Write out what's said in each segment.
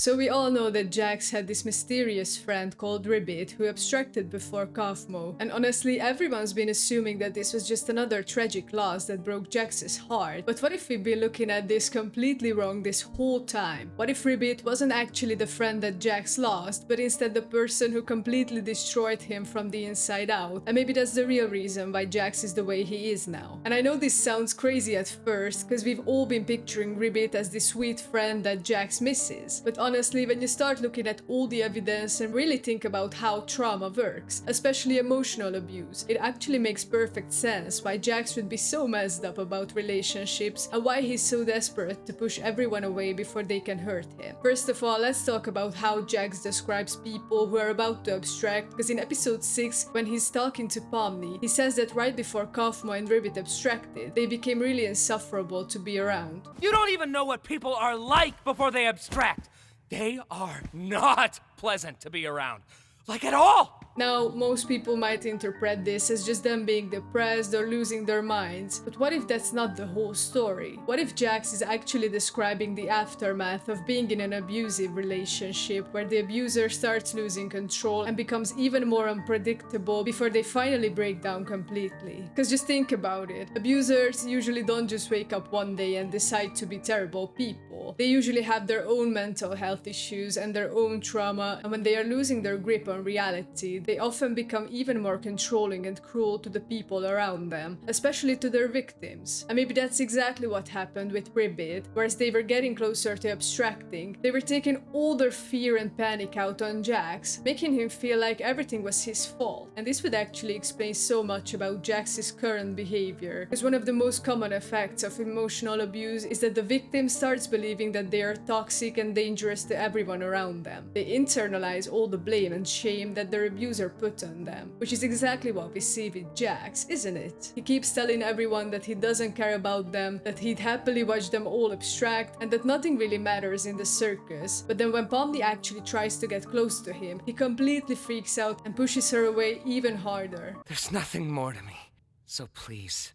So we all know that Jax had this mysterious friend called Ribbit who abstracted before Kaufmo, and honestly everyone's been assuming that this was just another tragic loss that broke Jax's heart. But what if we've been looking at this completely wrong this whole time? What if Ribbit wasn't actually the friend that Jax lost, but instead the person who completely destroyed him from the inside out? And maybe that's the real reason why Jax is the way he is now. And I know this sounds crazy at first, because we've all been picturing Ribbit as the sweet friend that Jax misses, but honestly, when you start looking at all the evidence and really think about how trauma works, especially emotional abuse, it actually makes perfect sense why Jax would be so messed up about relationships and why he's so desperate to push everyone away before they can hurt him. First of all, let's talk about how Jax describes people who are about to abstract, because in episode 6, when he's talking to Pomni, he says that right before Kaufmo and Ribbit abstracted, they became really insufferable to be around. You don't even know what people are like before they abstract. They are not pleasant to be around. Like at all! Now, most people might interpret this as just them being depressed or losing their minds, but what if that's not the whole story? What if Jax is actually describing the aftermath of being in an abusive relationship where the abuser starts losing control and becomes even more unpredictable before they finally break down completely? Because just think about it, abusers usually don't just wake up one day and decide to be terrible people. They usually have their own mental health issues and their own trauma, and when they are losing their grip on reality, they often become even more controlling and cruel to the people around them, especially to their victims. And maybe that's exactly what happened with Ribbit, whereas they were getting closer to abstracting, they were taking all their fear and panic out on Jax, making him feel like everything was his fault. And this would actually explain so much about Jax's current behavior, because one of the most common effects of emotional abuse is that the victim starts believing that they are toxic and dangerous to everyone around them. They internalize all the blame and shame that their abuser put on them, which is exactly what we see with Jax, isn't it? He keeps telling everyone that he doesn't care about them, that he'd happily watch them all abstract, and that nothing really matters in the circus. But then when Pomni actually tries to get close to him, he completely freaks out and pushes her away even harder. There's nothing more to me, so please,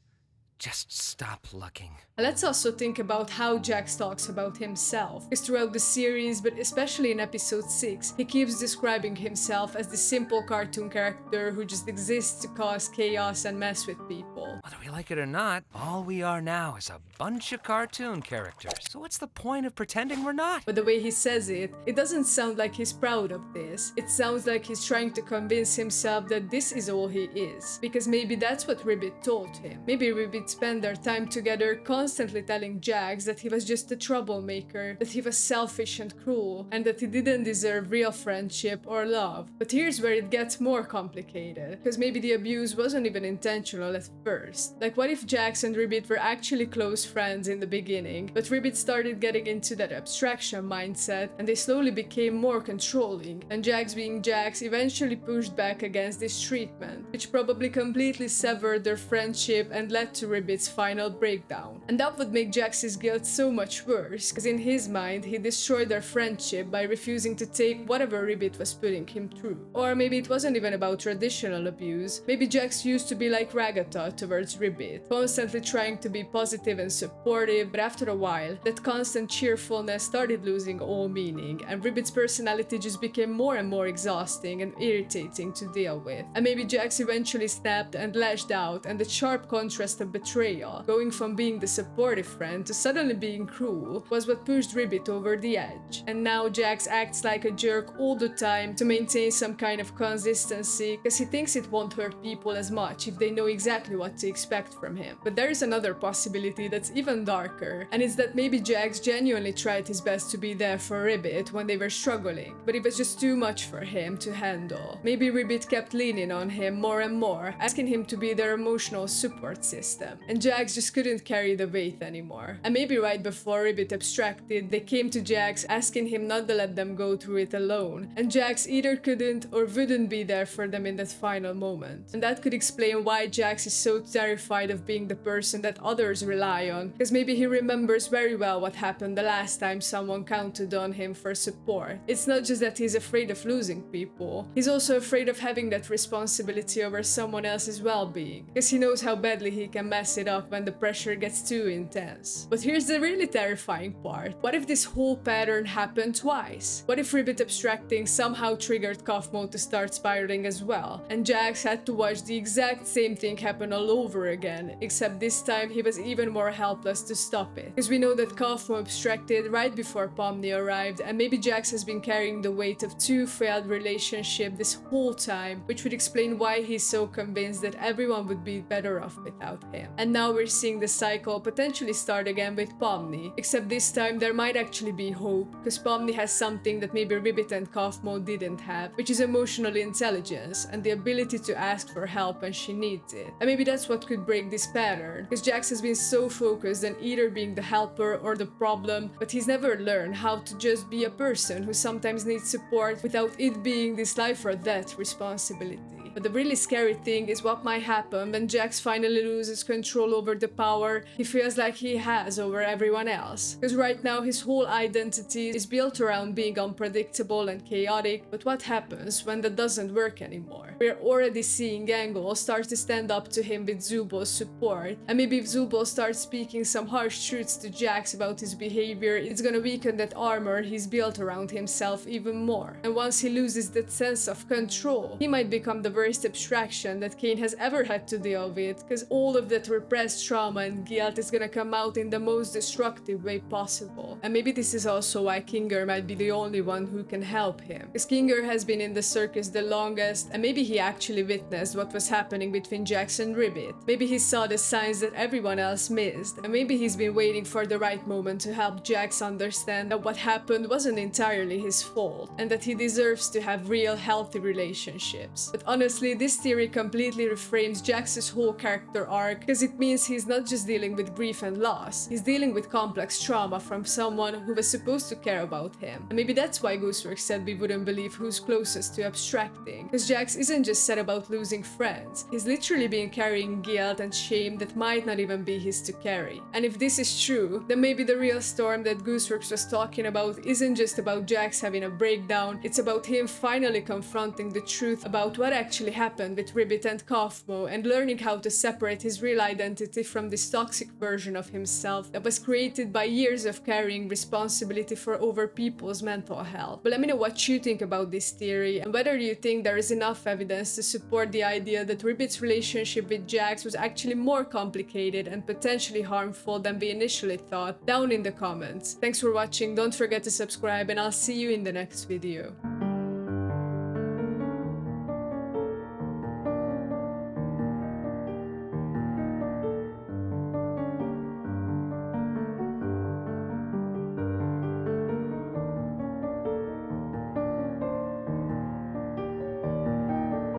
just stop looking. Let's also think about how Jax talks about himself, because throughout the series, but especially in episode 6, he keeps describing himself as the simple cartoon character who just exists to cause chaos and mess with people. Whether we like it or not, all we are now is a bunch of cartoon characters. So what's the point of pretending we're not? But the way he says it doesn't sound like he's proud of this. It sounds like he's trying to convince himself that this is all he is, because maybe that's what Ribbit told him. Maybe Ribbit spent their time together constantly telling Jax that he was just a troublemaker, that he was selfish and cruel, and that he didn't deserve real friendship or love. But here's where it gets more complicated, because maybe the abuse wasn't even intentional at first. Like, what if Jax and Ribbit were actually close friends in the beginning, but Ribbit started getting into that abstraction mindset, and they slowly became more controlling, and Jax, being Jax, eventually pushed back against this treatment, which probably completely severed their friendship and led to Ribbit's final breakdown. And that would make Jax's guilt so much worse, because in his mind, he destroyed their friendship by refusing to take whatever Ribbit was putting him through. Or maybe it wasn't even about traditional abuse. Maybe Jax used to be like Ragatha towards Ribbit, constantly trying to be positive and supportive, but after a while, that constant cheerfulness started losing all meaning, and Ribbit's personality just became more and more exhausting and irritating to deal with. And maybe Jax eventually snapped and lashed out, and the sharp contrast of betrayal, going from being the supportive friend to suddenly being cruel, was what pushed Ribbit over the edge. And now Jax acts like a jerk all the time to maintain some kind of consistency, because he thinks it won't hurt people as much if they know exactly what to expect from him. But there is another possibility that's even darker, and it's that maybe Jax genuinely tried his best to be there for Ribbit when they were struggling, but it was just too much for him to handle. Maybe Ribbit kept leaning on him more and more, asking him to be their emotional support system, and Jax just couldn't carry the weight anymore. And maybe right before Ribbit abstracted, they came to Jax asking him not to let them go through it alone, and Jax either couldn't or wouldn't be there for them in that final moment. And that could explain why Jax is so terrified of being the person that others rely on, because maybe he remembers very well what happened the last time someone counted on him for support. It's not just that he's afraid of losing people, he's also afraid of having that responsibility over someone else's well-being, because he knows how badly he can mess pass it off when the pressure gets too intense. But here's the really terrifying part. What if this whole pattern happened twice? What if Ribbit abstracting somehow triggered Cough Mode to start spiraling as well, and Jax had to watch the exact same thing happen all over again, except this time he was even more helpless to stop it. Because we know that Cough Mode abstracted right before Pomni arrived, and maybe Jax has been carrying the weight of two failed relationships this whole time, which would explain why he's so convinced that everyone would be better off without him. And now we're seeing the cycle potentially start again with Pomni, except this time there might actually be hope, because Pomni has something that maybe Ribbit and Cough Mode didn't have, which is emotional intelligence and the ability to ask for help when she needs it. And maybe that's what could break this pattern, because Jax has been so focused on either being the helper or the problem, but he's never learned how to just be a person who sometimes needs support without it being this life or death responsibility. But the really scary thing is what might happen when Jax finally loses control over the power he feels like he has over everyone else. Because right now his whole identity is built around being unpredictable and chaotic, but what happens when that doesn't work anymore? We're already seeing Angle start to stand up to him with Zubo's support, and maybe if Zubo starts speaking some harsh truths to Jax about his behavior, it's gonna weaken that armor he's built around himself even more. And once he loses that sense of control, he might become the worst abstraction that Kane has ever had to deal with, because all of that repressed trauma and guilt is gonna come out in the most destructive way possible. And maybe this is also why Kinger might be the only one who can help him, because Kinger has been in the circus the longest, and maybe he actually witnessed what was happening between Jax and Ribbit. Maybe he saw the signs that everyone else missed, and maybe he's been waiting for the right moment to help Jax understand that what happened wasn't entirely his fault, and that he deserves to have real healthy relationships. But honestly, this theory completely reframes Jax's whole character arc, because it means he's not just dealing with grief and loss, he's dealing with complex trauma from someone who was supposed to care about him. And maybe that's why Ghostworks said we wouldn't believe who's closest to abstracting, because Jax isn't just sad about losing friends, he's literally been carrying guilt and shame that might not even be his to carry. And if this is true, then maybe the real storm that Ghostworks was talking about isn't just about Jax having a breakdown, it's about him finally confronting the truth about what actually happened with Ribbit and Cough Mode, and learning how to separate his real identity from this toxic version of himself that was created by years of carrying responsibility for other people's mental health. But let me know what you think about this theory, and whether you think there is enough evidence to support the idea that Ribbit's relationship with Jax was actually more complicated and potentially harmful than we initially thought, down in the comments. Thanks for watching, don't forget to subscribe, and I'll see you in the next video.